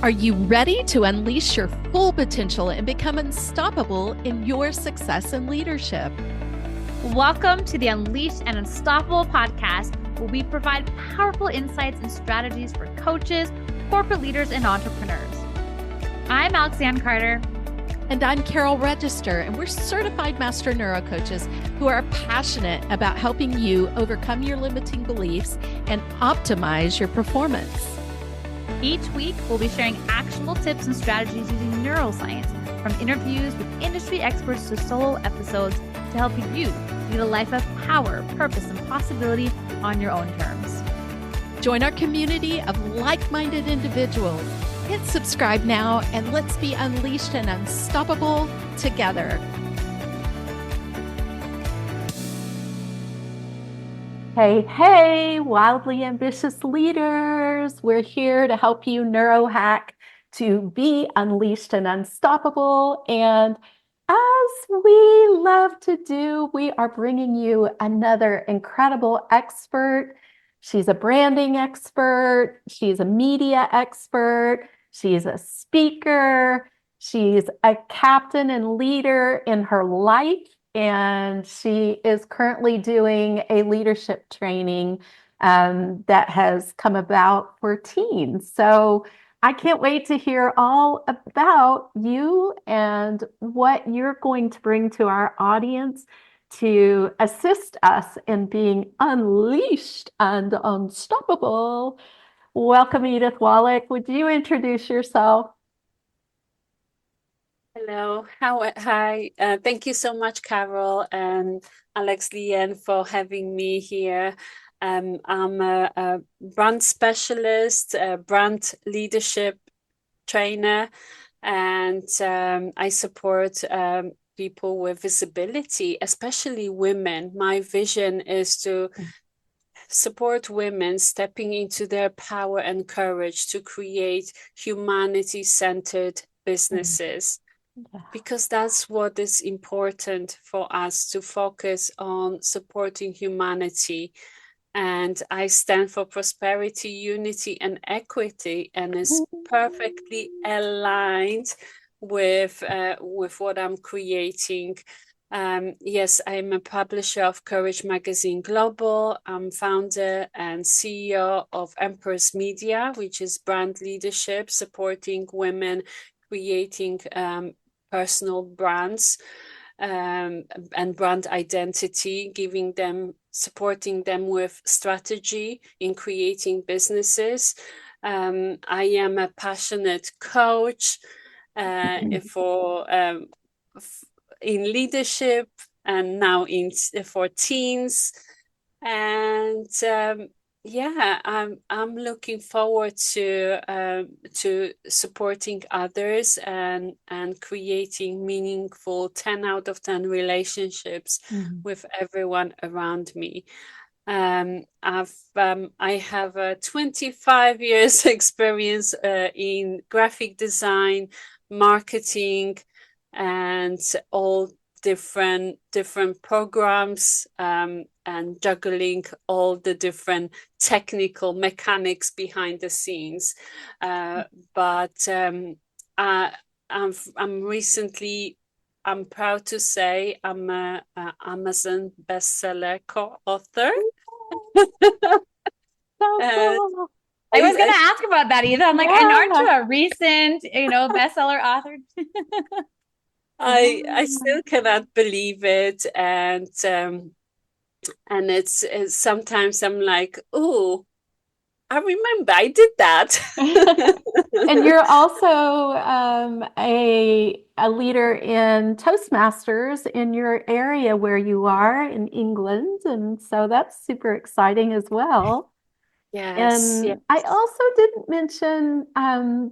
Are you ready to unleash your full potential and become unstoppable in your success and leadership? Welcome to the Unleashed and Unstoppable podcast, where we provide powerful insights and strategies for coaches, corporate leaders, and entrepreneurs. I'm Alexanne Carter. And I'm Carol Register, and we're certified master neurocoaches who are passionate about helping you overcome your limiting beliefs and optimize your performance. Each week, we'll be sharing actionable tips and strategies using neuroscience, from interviews with industry experts to solo episodes, to help you lead a life of power, purpose, and possibility on your own terms. Join our community of like-minded individuals. Hit subscribe now, and let's be unleashed and unstoppable together. Hey, wildly ambitious leaders. We're here to help you neurohack to be unleashed and unstoppable. And as we love to do, we are bringing you another incredible expert. She's a branding expert. She's a media expert. She's a speaker. She's a captain and leader in her life. And she is currently doing a leadership training that has come about for teens. So I can't wait to hear all about you and what you're going to bring to our audience to assist us in being unleashed and unstoppable. Welcome, Edith Wolek. Would you introduce yourself? Hello. Hi. Thank you so much, Carol and Alex Leanne, for having me here. I'm a brand specialist, a brand leadership trainer, and I support people with visibility, especially women. My vision is to support women stepping into their power and courage to create humanity-centered businesses. Because that's what is important for us, to focus on supporting humanity. And I stand for prosperity, unity, and equity, and is perfectly aligned with what I'm creating. Yes, I'm a publisher of Courage Magazine Global. I'm founder and CEO of Empress Media, which is brand leadership, supporting women creating personal brands and brand identity, supporting them with strategy in creating businesses. I am a passionate coach in leadership and now for teens, and I'm looking forward to supporting others and creating meaningful 10 out of 10 relationships with everyone around me. I have a 25 years experience in graphic design, marketing, and all different programs, and juggling all the different technical mechanics behind the scenes. But I'm proud to say I'm a Amazon bestseller co-author. Cool. I was going to ask about that, Edith. I'm like, and aren't you a recent, bestseller author? I still cannot believe it, and it's sometimes I'm like, oh, I remember I did that. And you're also a leader in Toastmasters in your area where you are in England, and so that's super exciting as well. Yes. I also didn't mention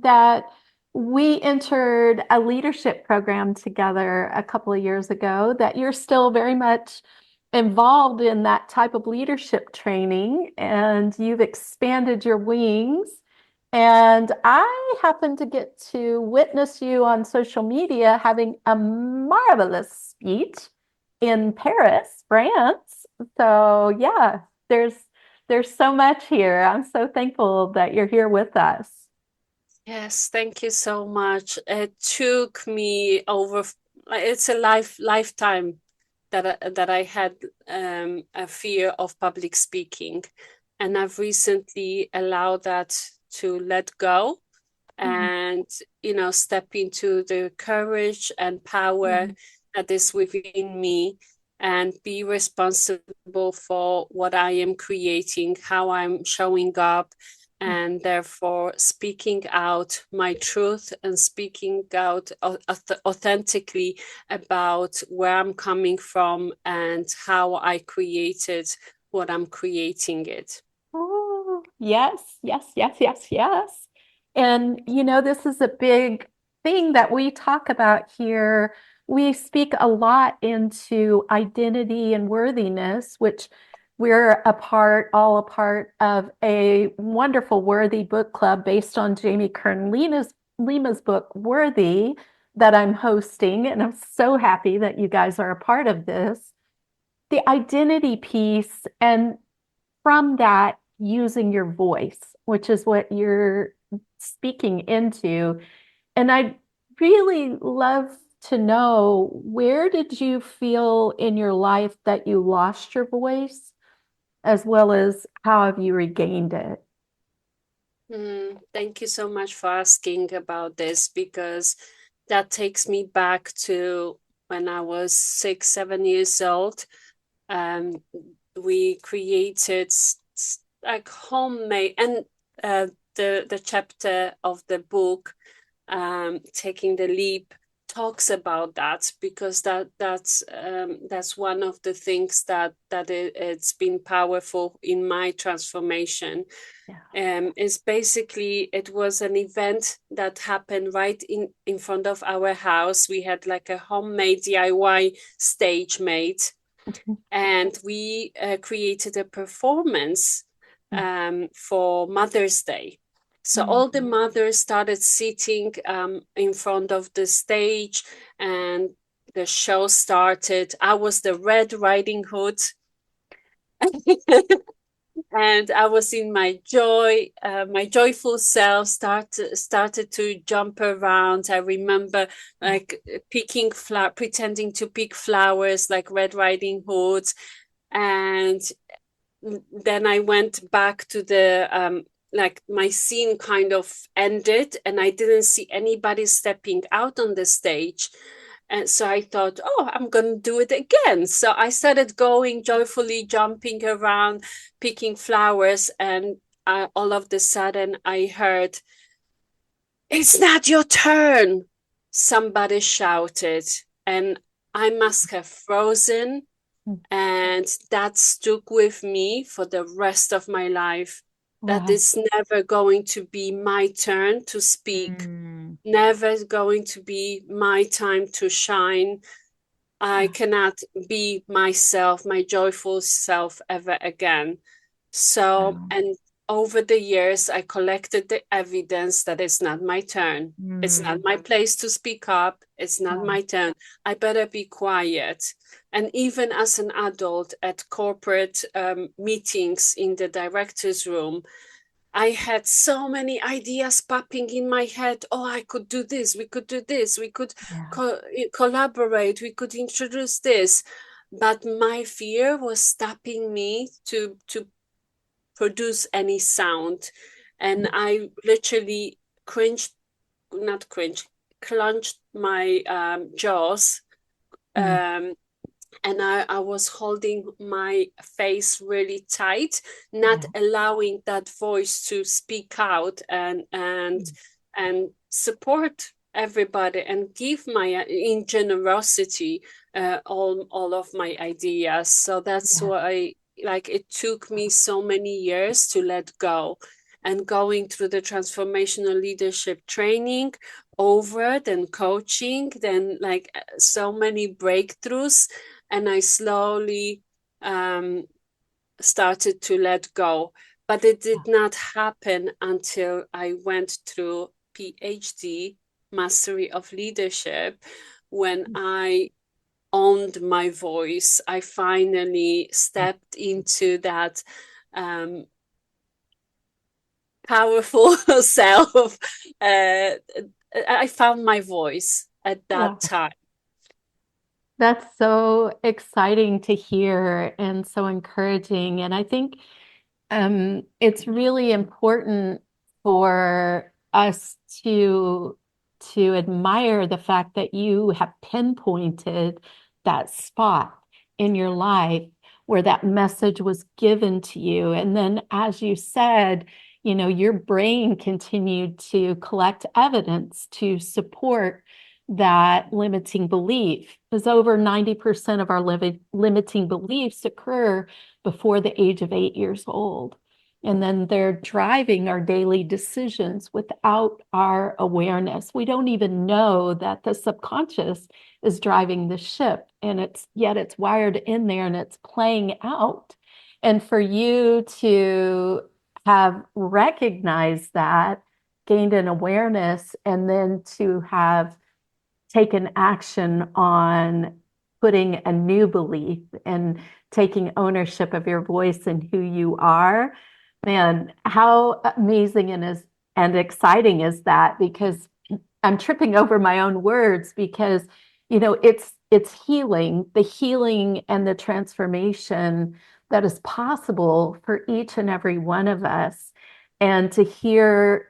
that we entered a leadership program together a couple of years ago, that you're still very much involved in that type of leadership training, and you've expanded your wings. And I happened to get to witness you on social media having a marvelous speech in Paris, France. So yeah, there's so much here. I'm so thankful that you're here with us. Yes, thank you so much. It took me over, it's a lifetime that I had a fear of public speaking, and I've recently allowed that to let go Mhm, and step into the courage and power mhm. that is within me and be responsible for what I am creating, how I'm showing up, and therefore speaking out my truth and speaking out authentically about where I'm coming from and how I created what I'm creating it. Oh, yes, yes, yes, yes, yes. And this is a big thing that we talk about here. We speak a lot into identity and worthiness, which we're all a part of a wonderful Worthy book club based on Jamie Kern Lima's book, Worthy, that I'm hosting. And I'm so happy that you guys are a part of this. The identity piece, and from that, using your voice, which is what you're speaking into. And I'd really love to know, where did you feel in your life that you lost your voice, as well as how have you regained it? Thank you so much for asking about this because that takes me back to when I was 6, 7 years old. Um, we created like homemade, and the chapter of the book, Taking the Leap, talks about that because that's one of the things it's been powerful in my transformation. Yeah. Is basically it was an event that happened right in front of our house. We had like a homemade DIY stage made, and we created a performance for Mother's Day. So all the mothers started sitting in front of the stage, and the show started. I was the Red Riding Hood. And I was in my my joyful self. Started to jump around. I remember like pretending to pick flowers like Red Riding Hoods, and then I went back to the like my scene kind of ended, and I didn't see anybody stepping out on the stage. And so I thought, oh, I'm going to do it again. So I started going joyfully, jumping around, picking flowers. And all of a sudden, I heard, "It's not your turn," somebody shouted. And I must have frozen. And that stuck with me for the rest of my life. That Wow. it's never going to be my turn to speak, Mm. never going to be my time to shine. I Yeah. cannot be myself, my joyful self, ever again. So, Wow. and over the years, I collected the evidence that it's not my turn. It's not Mm. my place to speak up. It's not Wow. my turn. I better be quiet. And even as an adult at corporate meetings in the director's room, I had so many ideas popping in my head. Oh, I could do this. We could do this. We could Yeah. collaborate. We could introduce this. But my fear was stopping me to produce any sound. And I literally cringed, not cringed, clenched my jaws. Mm. Um, and I was holding my face really tight, not Yeah. allowing that voice to speak out and support everybody and give my in generosity all of my ideas. So that's Yeah. why like it took me so many years to let go, and going through the transformational leadership training over, then coaching, then like so many breakthroughs, and I slowly um, started to let go. But it did not happen until I went through PhD, Mastery of Leadership, when I owned my voice. I finally stepped into that um, powerful self, I found my voice at that Wow. time. That's so exciting to hear and so encouraging. And I think it's really important for us to admire the fact that you have pinpointed that spot in your life where that message was given to you. And then, as you said, your brain continued to collect evidence to support that limiting belief, because over 90% of our limiting beliefs occur before the age of 8 years old. And then they're driving our daily decisions without our awareness. We don't even know that the subconscious is driving the ship, and it's wired in there and it's playing out. And for you to have recognized that, gained an awareness, and then to have taken action on putting a new belief and taking ownership of your voice and who you are. Man, how amazing and exciting is that? Because I'm tripping over my own words, because it's healing, the healing and the transformation that is possible for each and every one of us. And to hear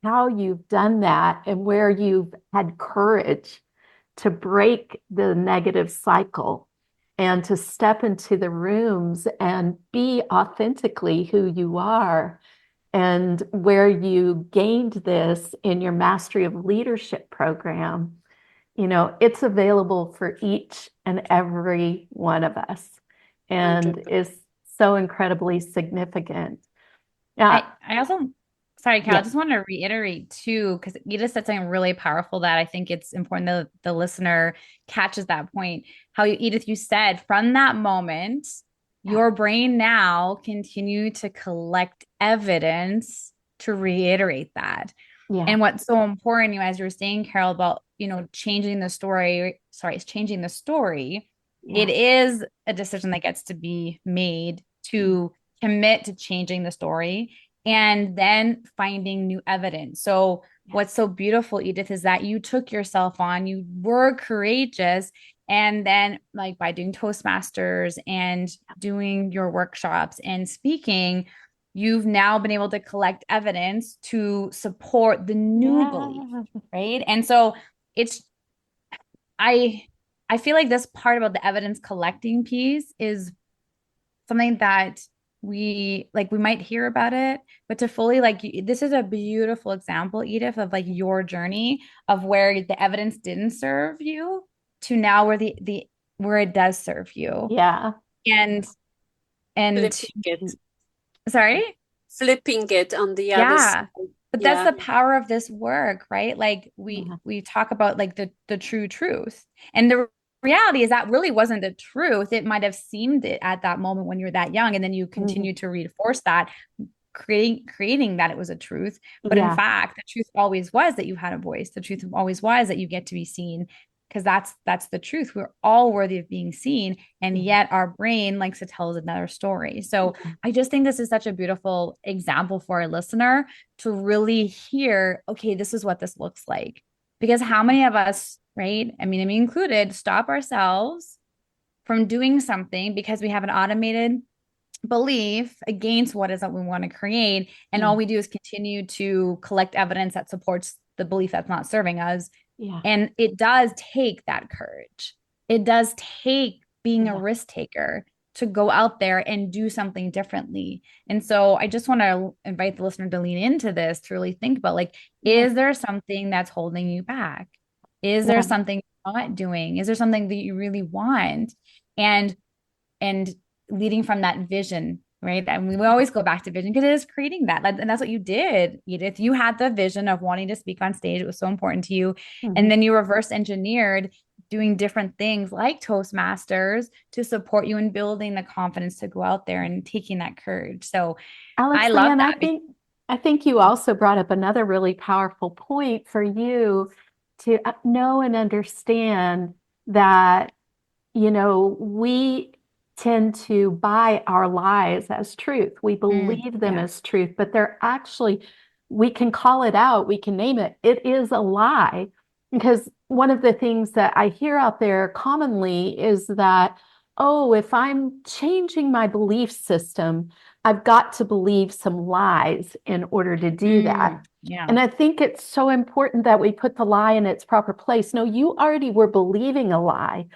how you've done that and where you've had courage to break the negative cycle and to step into the rooms and be authentically who you are, and where you gained this in your Mastery of Leadership program. It's available for each and every one of us and 100%. is so incredibly significant. I also, sorry, Cal, I Yeah, just want to reiterate too, because you just said something really powerful that I think it's important that the listener catches that point. How you, Edith, you said from that moment, yeah, your brain now continue to collect evidence to reiterate that. yeah, And what's so important, as you were saying, Carol, about, changing the story, sorry, it's changing the story. It yeah, is a decision that gets to be made to commit to changing the story and then finding new evidence. So, yeah, what's so beautiful, Edith, is that you took yourself on, you were courageous. And then, like by doing Toastmasters and doing your workshops and speaking, you've now been able to collect evidence to support the new belief, yeah, right? And so it's I I feel like this part about the evidence collecting piece is something that we might hear about it, but to fully this is a beautiful example, Edith, of like your journey of where the evidence didn't serve you to now where the where it does serve you. yeah, And and Flipping it, sorry? flipping it on the other side. Yeah. But that's Yeah. the power of this work, right? Like yeah, we talk about like the true truth. And the reality is that really wasn't the truth. It might have seemed it at that moment when you're that young, and then you mm, continue to reinforce that, creating that it was a truth. But in yeah, fact, the truth always was that you had a voice. The truth always was that you get to be seen, because that's the truth. We're all worthy of being seen, and yeah, yet our brain likes to tell us another story. So I just think this is such a beautiful example for a listener to really hear, okay, this is what this looks like. Because how many of us, right? I mean, me included, stop ourselves from doing something because we have an automated belief against what is that we want to create. And yeah, all we do is continue to collect evidence that supports the belief that's not serving us. yeah, And it does take that courage. It does take being a yeah, risk taker to go out there and do something differently. And so I just want to invite the listener to lean into this, to really think about like, yeah, is there something that's holding you back? Is there yeah, something you're not doing? Is there something that you really want? And and leading from that vision, right? And we always go back to vision because it is creating that. And that's what you did, Edith. You had the vision of wanting to speak on stage. It was so important to you. And mhm. then you reverse engineered doing different things like Toastmasters to support you in building the confidence to go out there and taking that courage. So I Alex love Leanne, I that. think I think you also brought up another really powerful point for you to know and understand that, we tend to buy our lies as truth. We Mm, believe them yeah. as truth, but they're actually we can call it out, we can name it. It is a lie. Because one of the things that I hear out there commonly is that, oh, if I'm changing my belief system, I've got to believe some lies in order to do that. Yeah. And I think it's so important that we put the lie in its proper place. No, you already were believing a lie.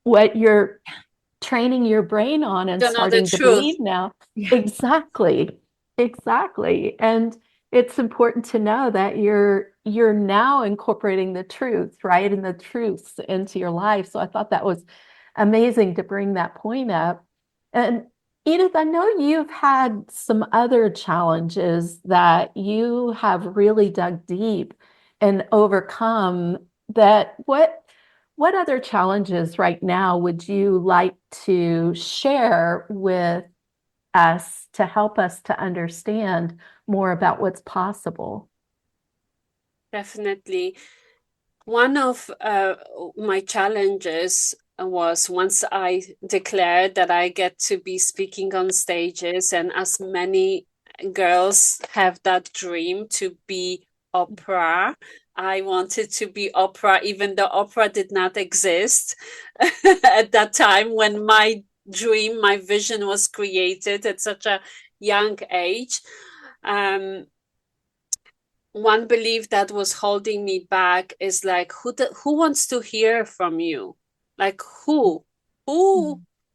What you're training your brain on and Don't know the starting to truth. believe now. Yeah. Exactly. Exactly. And it's important to know that you're now incorporating the truth, right? And the truths into your life. So I thought that was amazing to bring that point up. And Edith, I know you've had some other challenges that you have really dug deep and overcome. That what other challenges right now would you like to share with us to help us to understand more about what's possible? Definitely. One of my challenges was once I declared that I get to be speaking on stages, and as many girls have that dream to be opera. I wanted to be opera, even though opera did not exist at that time when my dream, my vision was created at such a young age. One belief that was holding me back is like, who wants to hear from you? Like who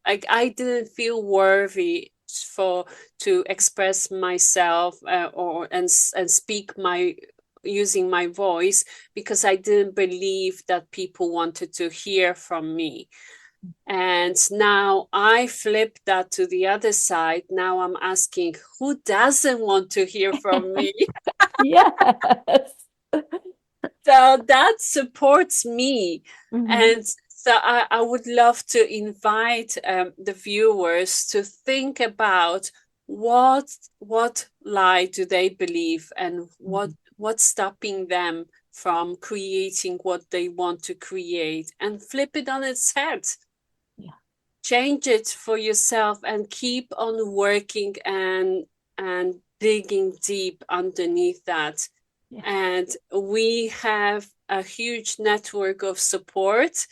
like I didn't feel worthy for to express myself or and speak my using my voice, because I didn't believe that people wanted to hear from me. And now I flip that to the other side. Now I'm asking, who doesn't want to hear from me? Yes. So that supports me. Mhm. And so I would love to invite the viewers to think about what lie do they believe, and what's stopping them from creating what they want to create, and flip it on its head. Yeah. Change it for yourself and keep on working and digging deep underneath that. Yeah. And we have a huge network of support,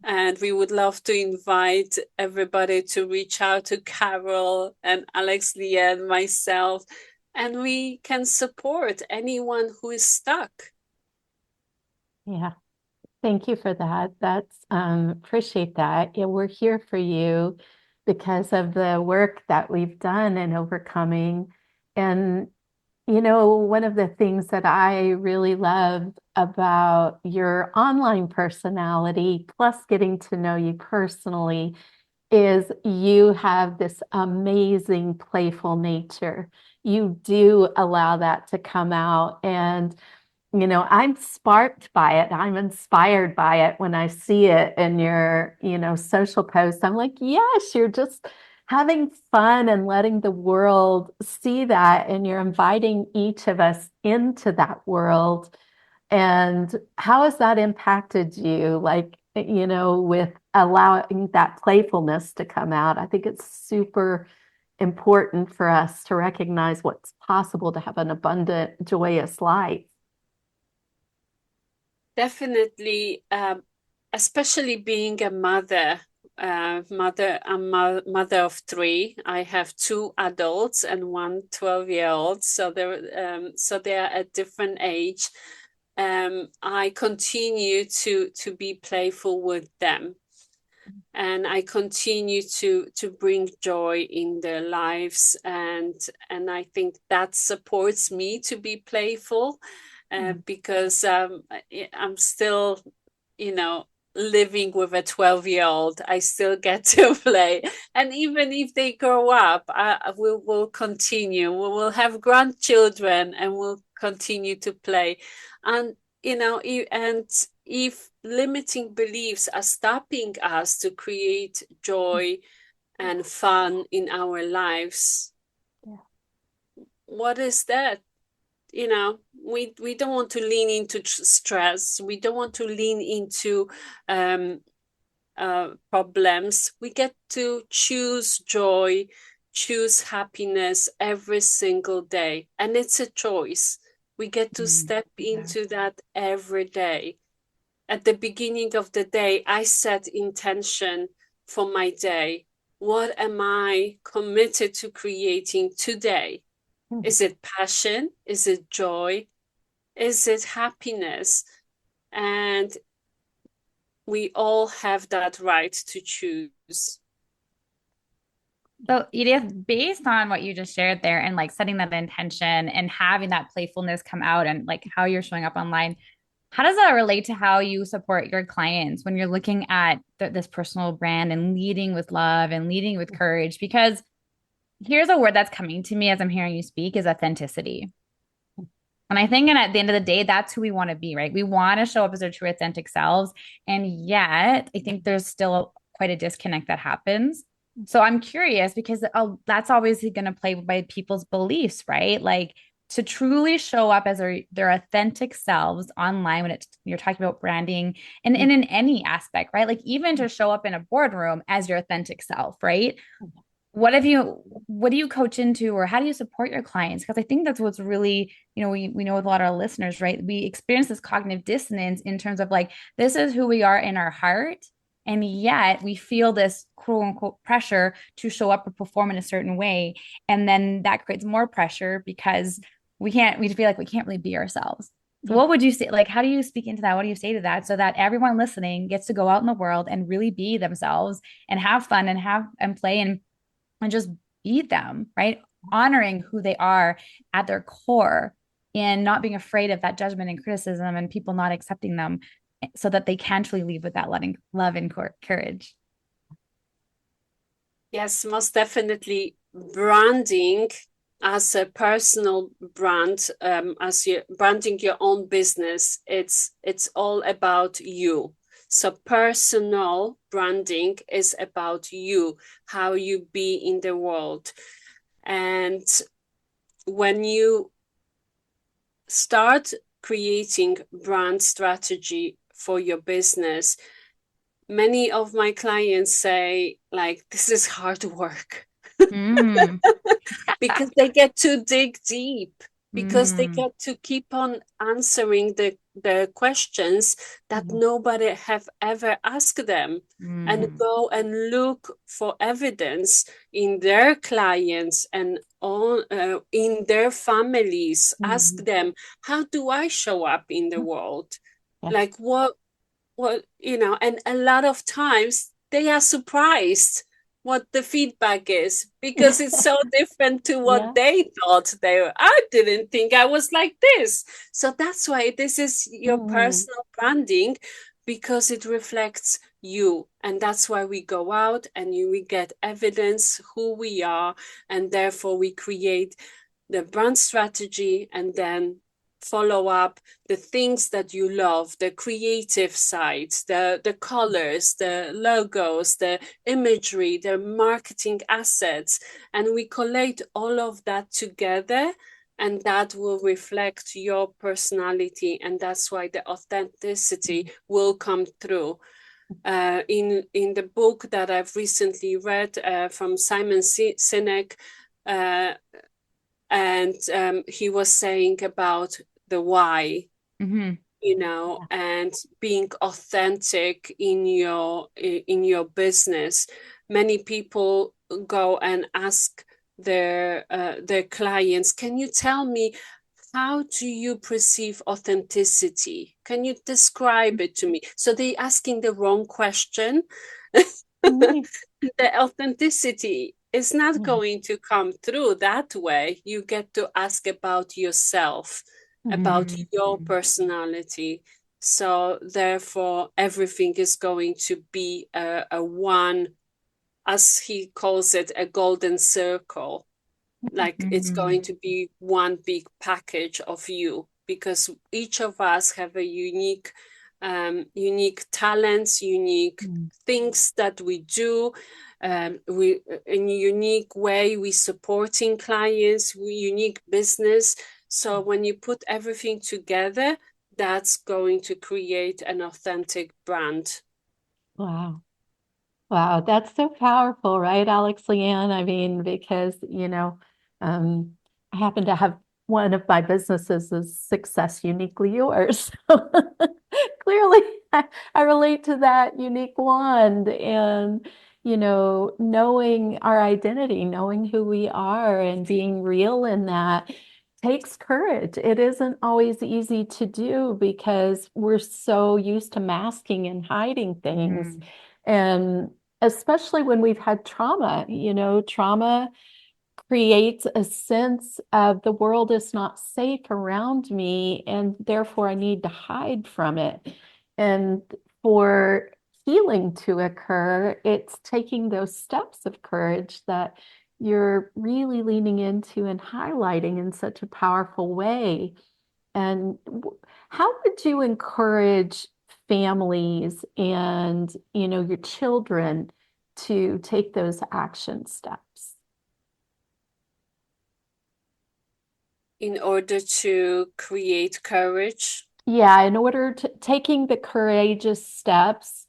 and we would love to invite everybody to reach out to Carol and Alex, Leah, and myself, and we can support anyone who is stuck. Yeah. Thank you for that. That's appreciate that. Yeah, we're here for you because of the work that we've done in overcoming. And one of the things that I really love about your online personality, plus getting to know you personally, is you have this amazing playful nature. You do allow that to come out. And I'm sparked by it. I'm inspired by it when I see it in your, social posts. I'm like, yes, you're just having fun and letting the world see that. And you're inviting each of us into that world. And how has that impacted you? Like, with allowing that playfulness to come out. I think it's super important for us to recognize what's possible to have an abundant, joyous life. Definitely, especially being a mother. I'm a mother of three. I have two adults and one 12-year-old. So they are at different age. I continue to be playful with them, and I continue to bring joy in their lives, and I think that supports me to be playful, because I'm still, living with a 12-year-old. I still get to play, and even if they grow up, we will continue. We will have grandchildren, and we'll continue to play, and and if limiting beliefs are stopping us to create joy and fun in our lives, Yeah. what is that? We don't want to lean into stress. We don't want to lean into problems. We get to choose joy, choose happiness every single day. And it's a choice. We get to step into that every day. At the beginning of the day, I set intention for my day. What am I committed to creating today? Is it passion? Is it joy? Is it happiness? And we all have that right to choose. So, Edith, based on what you just shared there and like setting that intention and having that playfulness come out and like how you're showing up online, how does that relate to how you support your clients when you're looking at this personal brand and leading with love and leading with courage? Because here's a word that's coming to me as I'm hearing you speak is authenticity. And I think, and at the end of the day, that's who we want to be, right? We want to show up as our true, authentic selves. And yet, I think there's still quite a disconnect that happens. So I'm curious because that's always going to play by people's beliefs, right? Like to truly show up as their authentic selves online when you're talking about branding and in any aspect, right? Like even to show up in a boardroom as your authentic self, right? What do you coach into or how do you support your clients? Because I think that's what's really, we know with a lot of our listeners, right? We experience this cognitive dissonance in terms of like, this is who we are in our heart. And yet we feel this quote unquote pressure to show up or perform in a certain way. And then that creates more pressure because we feel like we can't really be ourselves. So what would you say? Like, how do you speak into that? What do you say to that so that everyone listening gets to go out in the world and really be themselves and have fun and play and just be them, right? Honoring who they are at their core and not being afraid of that judgment and criticism and people not accepting them so that they can truly leave with that love and courage. Yes, most definitely. Branding as a personal brand, as you branding your own business, it's all about you. So personal branding is about you, how you be in the world. And when you start creating brand strategy for your business, many of my clients say, like, this is hard work. Because they get to dig deep, because they get to keep on answering the questions that nobody have ever asked them, and go and look for evidence in their clients and in their families. Ask them, how do I show up in the world? Like what, and a lot of times they are surprised what the feedback is, because it's so different to what they thought they were. I didn't think I was like this. So that's why this is your personal branding, because it reflects you. And that's why we go out and we get evidence who we are. And therefore we create the brand strategy and then follow up the things that you love, the creative sides, the colors, the logos, the imagery, the marketing assets, and we collate all of that together, and that will reflect your personality, and that's why the authenticity will come through. In the book that I've recently read from Simon Sinek, and he was saying about the why, and being authentic in your business. Many people go and ask their clients, can you tell me, how do you perceive authenticity? Can you describe it to me? So they're asking the wrong question. The authenticity is not going to come through that way. You get to ask about yourself, about your personality. So therefore, everything is going to be a one, as he calls it, a golden circle. Like it's going to be one big package of you, because each of us have a unique talents, unique things that we do. We in a unique way we supporting clients, we unique business. So when you put everything together, that's going to create an authentic brand. Wow. Wow, that's so powerful, right, Alex Leanne? I mean, because, I happen to have one of my businesses is Success Uniquely Yours. So clearly, I relate to that unique wand and, knowing our identity, knowing who we are and being real in that takes courage. It isn't always easy to do because we're so used to masking and hiding things. Mm. And especially when we've had trauma, trauma creates a sense of the world is not safe around me, and therefore I need to hide from it. And for healing to occur, it's taking those steps of courage that you're really leaning into and highlighting in such a powerful way. And how would you encourage families and, your children to take those action steps? In order to create courage. Yeah, in order to taking the courageous steps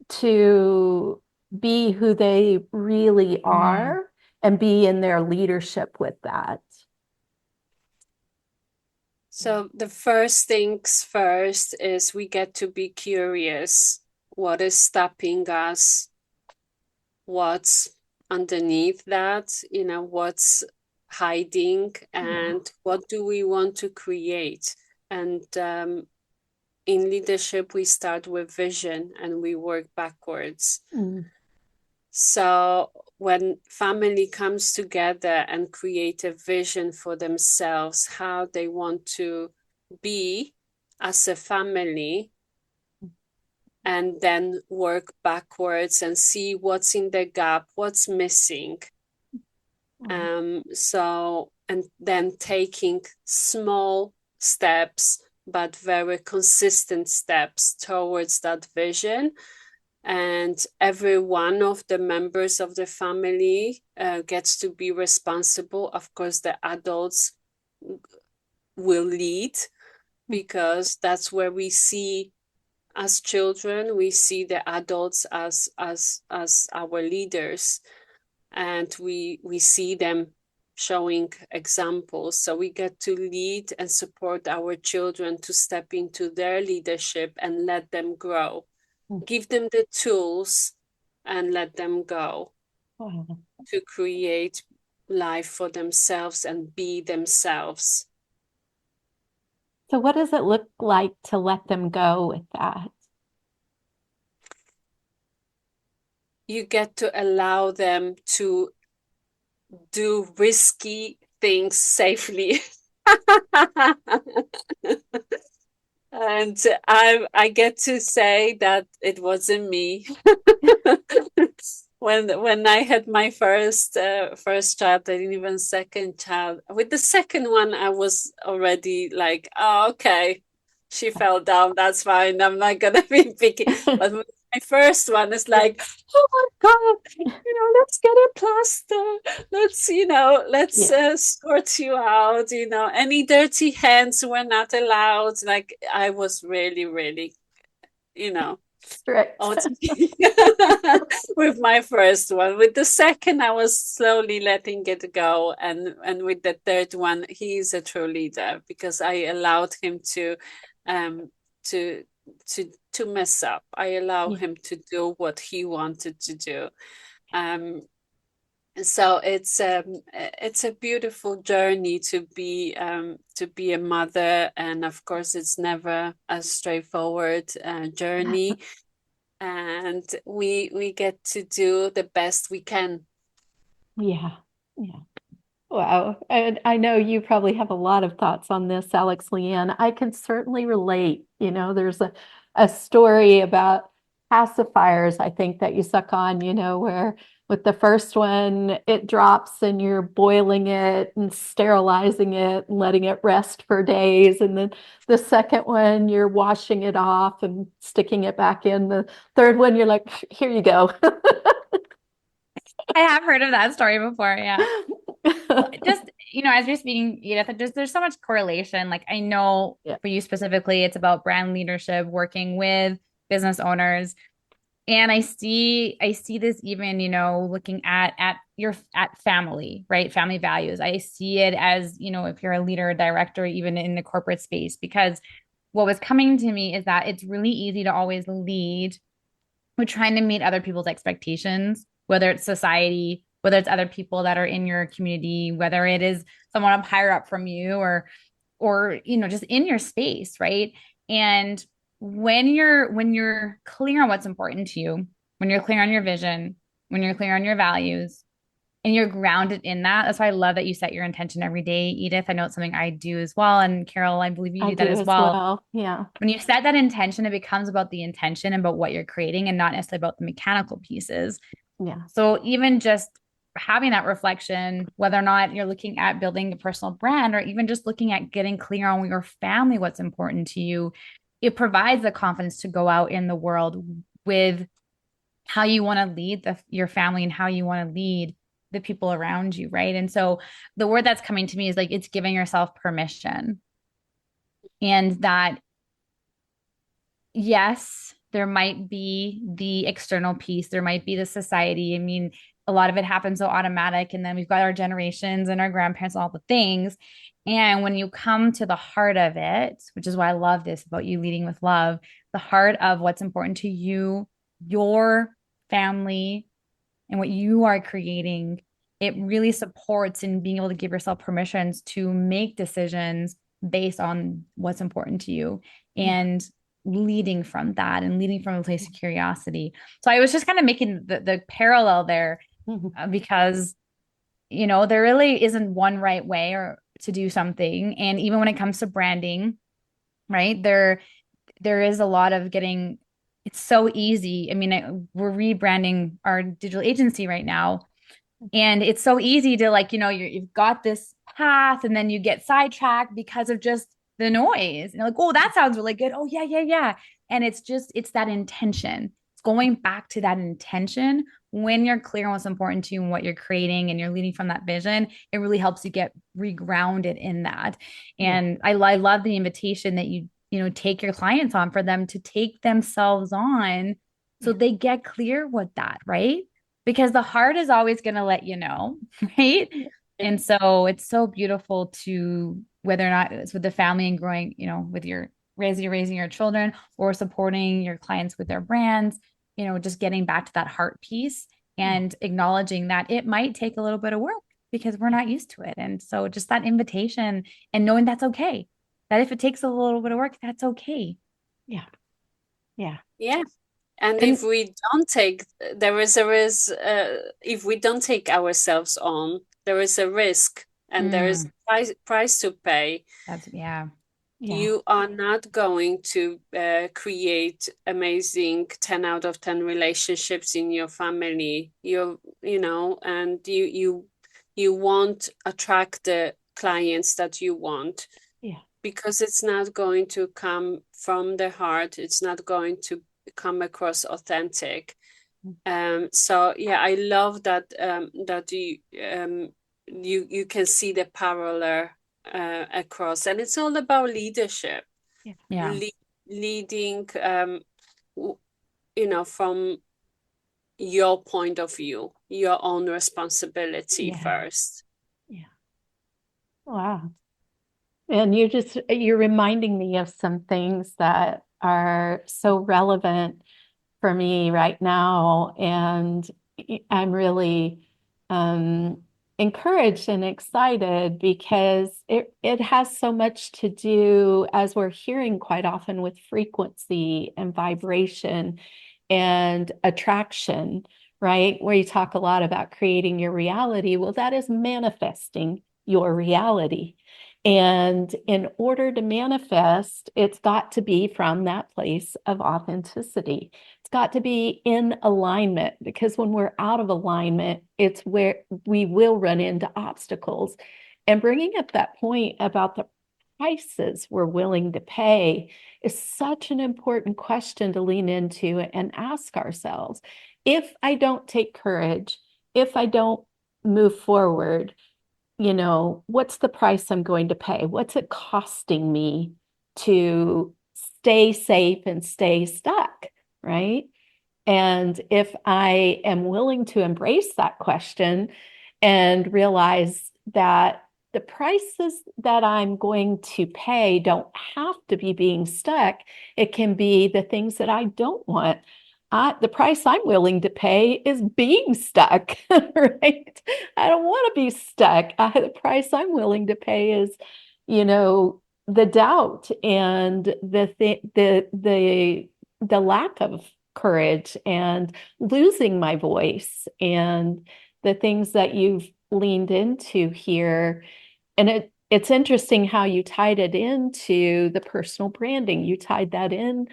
to be who they really Mm. are and be in their leadership with that. So the first things first is we get to be curious. What is stopping us? What's underneath that? What's hiding, Yeah. and what do we want to create? And in leadership, we start with vision and we work backwards. Mm. So when family comes together and create a vision for themselves, how they want to be as a family, and then work backwards and see what's in the gap, what's missing. Wow. And then taking small steps, but very consistent steps towards that vision. And every one of the members of the family gets to be responsible. Of course, the adults will lead, because that's where we see, as children, we see the adults as our leaders, and we see them showing examples. So we get to lead and support our children to step into their leadership and let them grow. Give them the tools and let them go Wow. to create life for themselves and be themselves. So what does it look like to let them go with that? You get to allow them to do risky things safely. And I get to say that it wasn't me. When I had my first child, and even second child. With the second one, I was already like, oh, okay, she fell down. That's fine. I'm not gonna be picky. But with my first one, it's like, oh my God, let's get a plaster. Let's Yeah. sort you out. Any dirty hands were not allowed. Like, I was really, really, you know, Strict. Oh, with my first one. With the second, I was slowly letting it go, and with the third one, he's a true leader, because I allowed him um to to mess up. I allow Yeah. him to do what he wanted to do. So it's a beautiful journey to be a mother, and of course, it's never a straightforward journey, and we get to do the best we can. Yeah. Yeah. Wow. And I know you probably have a lot of thoughts on this, Alex Leanne. I can certainly relate. There's a story about pacifiers, I think, that you suck on, where with the first one, it drops and you're boiling it and sterilizing it and letting it rest for days. And then the second one, you're washing it off and sticking it back in. The third one, you're like, here you go. I have heard of that story before. Yeah. Just, as you're speaking, Edith, there's so much correlation. Like, I know Yeah. for you specifically, it's about brand leadership, working with business owners. And I see this even, looking at family, right? Family values. I see it as, if you're a leader, a director, even in the corporate space, because what was coming to me is that it's really easy to always lead. We're trying to meet other people's expectations, whether it's society, whether it's other people that are in your community, whether it is someone up higher up from you, or just in your space, right? And when you're clear on what's important to you, when you're clear on your vision, when you're clear on your values, and you're grounded in that. That's why I love that you set your intention every day, Edith. I know it's something I do as well. And Carol, I believe you I do that do as as well. well. Yeah. When you set that intention, it becomes about the intention and about what you're creating and not necessarily about the mechanical pieces. Yeah. So even just having that reflection, whether or not you're looking at building a personal brand or even just looking at getting clear on your family, what's important to you, it provides the confidence to go out in the world with how you want to lead your family and how you want to lead the people around you, right? And so the word that's coming to me is like it's giving yourself permission. And that, yes, there might be the external piece, there might be the society. I mean, a lot of it happens so automatic. And then we've got our generations and our grandparents, all the things. And when you come to the heart of it, which is why I love this about you leading with love, the heart of what's important to you, your family, and what you are creating, it really supports in being able to give yourself permissions to make decisions based on what's important to you Yeah. and leading from that and leading from a place of curiosity. So I was just kind of making the parallel there Mhm. because, there really isn't one right way or to do something. And even when it comes to branding, right, there is a lot of getting, it's so easy. I mean, we're rebranding our digital agency right now. And it's so easy to like, you've got this path and then you get sidetracked because of just the noise. And you're like, oh, that sounds really good. Oh, yeah, yeah, yeah. And it's that intention. It's going back to that intention. When you're clear on what's important to you and what you're creating and you're leading from that vision, it really helps you get regrounded in that. Yeah. And I love the invitation that take your clients on for them to take themselves on so Yeah. they get clear with that, right? Because the heart is always going to let you know, right? And so it's so beautiful to whether or not it's with the family and growing, with your raising your children or supporting your clients with their brands, just getting back to that heart piece Yeah. and acknowledging that it might take a little bit of work because we're not used to it. And so just that invitation and knowing that's okay. That if it takes a little bit of work, that's okay. Yeah. Yeah. Yeah. And And if we don't take, if we don't take ourselves on, there is a risk and there is price to pay. Yeah. yeah. You are not going to create amazing 10 out of 10 relationships in your family. And you won't attract the clients that you want Yeah. because it's not going to come from the heart. It's not going to come across authentic. So yeah, I love that that you can see the parallel across, and it's all about leadership. Yeah. Yeah. Leading, from your point of view, your own responsibility Yeah. first. Yeah. Wow. And you're reminding me of some things that are so relevant for me right now. And I'm really encouraged and excited because it has so much to do, as we're hearing quite often, with frequency and vibration and attraction, right? Where you talk a lot about creating your reality. Well, that is manifesting your reality. And in order to manifest, it's got to be from that place of authenticity. It's got to be in alignment, because when we're out of alignment, it's where we will run into obstacles. And bringing up that point about the prices we're willing to pay is such an important question to lean into and ask ourselves. If I don't take courage, if I don't move forward, what's the price I'm going to pay? What's it costing me to stay safe and stay stuck, right? And if I am willing to embrace that question and realize that the prices that I'm going to pay don't have to be being stuck, it can be the things that I don't want. The price I'm willing to pay is being stuck, right? I don't want to be stuck. The price I'm willing to pay is, the doubt and the lack of courage and losing my voice and the things that you've leaned into here. And it's interesting how you tied it into the personal branding. You tied that in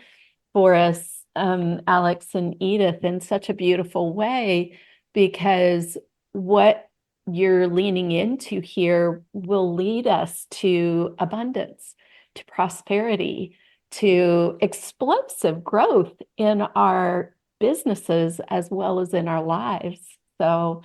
for us, Alex and Edith, in such a beautiful way, because what you're leaning into here will lead us to abundance, to prosperity, to explosive growth in our businesses as well as in our lives. So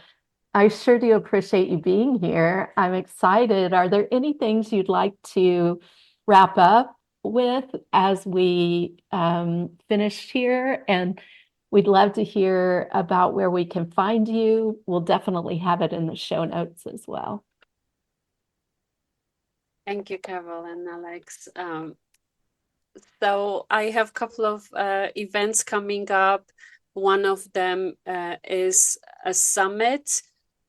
I sure do appreciate you being here. I'm excited. Are there any things you'd like to wrap up with as we finish here? And we'd love to hear about where we can find you. We'll definitely have it in the show notes as well. Thank you, Carol and Alex. So I have a couple of events coming up. One of them is a summit,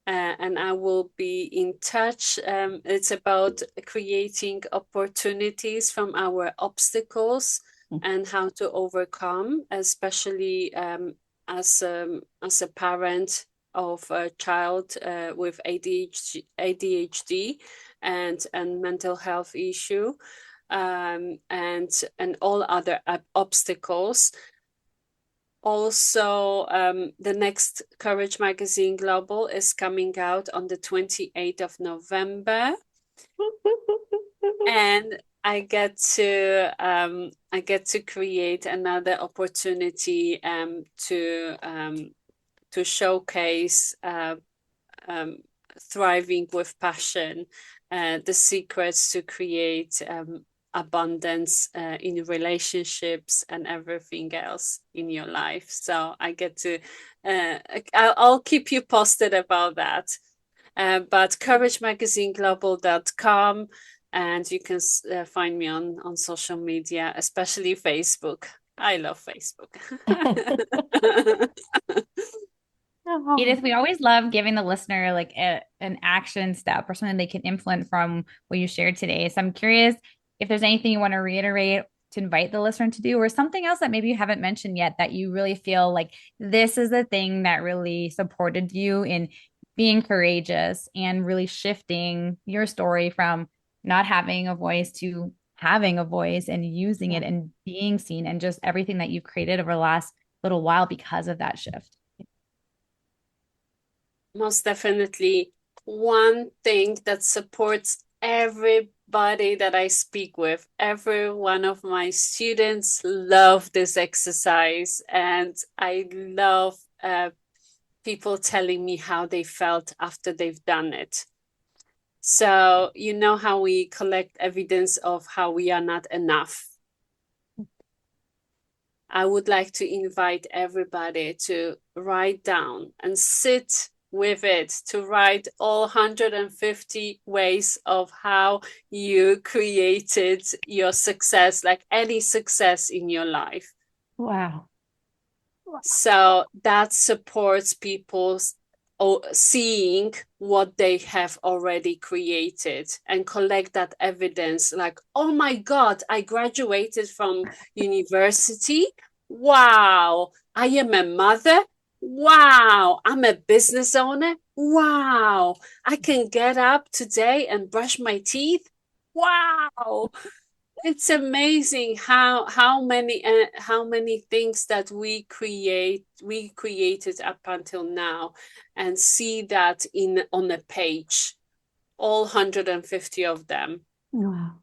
and I will be in touch. It's about creating opportunities from our obstacles and how to overcome, especially as a parent of a child with ADHD and mental health issue. And all other obstacles. Also, the next Courage Magazine Global is coming out on the 28th of November. And I get to create another opportunity to showcase thriving with passion, the secrets to create abundance in relationships and everything else in your life. So I get to, I'll keep you posted about that. But couragemagazineglobal.com, and you can find me on social media, especially Facebook. I love Facebook. Edith, we always love giving the listener like an action step or something they can implement from what you shared today. So I'm curious if there's anything you want to reiterate to invite the listener to do, or something else that maybe you haven't mentioned yet that you really feel like this is the thing that really supported you in being courageous and really shifting your story from not having a voice to having a voice and using it and being seen, and just everything that you've created over the last little while because of that shift. Most definitely. One thing that supports everybody that I speak with, every one of my students love this exercise, and I love people telling me how they felt after they've done it. So you know how we collect evidence of how we are not enough. I would like to invite everybody to write down and sit with it, to write all 150 ways of how you created your success, like any success in your life. Wow. So that supports people's seeing what they have already created and collect that evidence, like, oh my God, I graduated from university. Wow, I am a mother. Wow, I'm a business owner. Wow, I can get up today and brush my teeth. Wow, it's amazing how many things that we created up until now, and see that on a page, all 150 of them. Wow.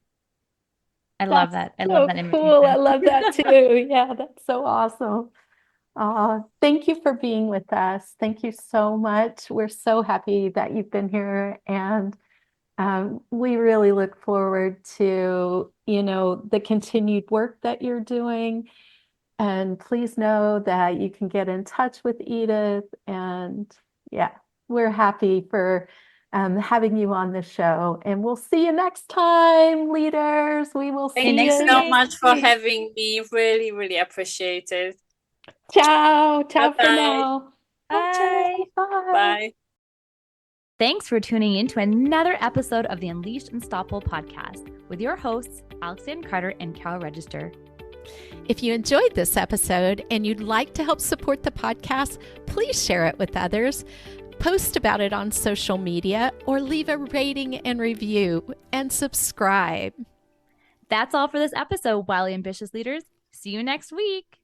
I love that. I love So that cool. I invitation. love that too. Yeah, that's so awesome. Thank you for being with us. Thank you so much. We're so happy that you've been here, and we really look forward to, the continued work that you're doing. And please know that you can get in touch with Edith. And yeah, we're happy for having you on the show. And we'll see you next time, leaders. We will see Thanks you so next much for week. having me. Really, really appreciate it. Ciao. Ciao for Bye-bye. now. Bye. Bye. Bye. Thanks for tuning in to another episode of the Unleashed Unstoppable podcast with your hosts, Alexandra Carter and Carol Register. If you enjoyed this episode and you'd like to help support the podcast, please share it with others, post about it on social media, or leave a rating and review and subscribe. That's all for this episode, Wildly Ambitious Leaders. See you next week.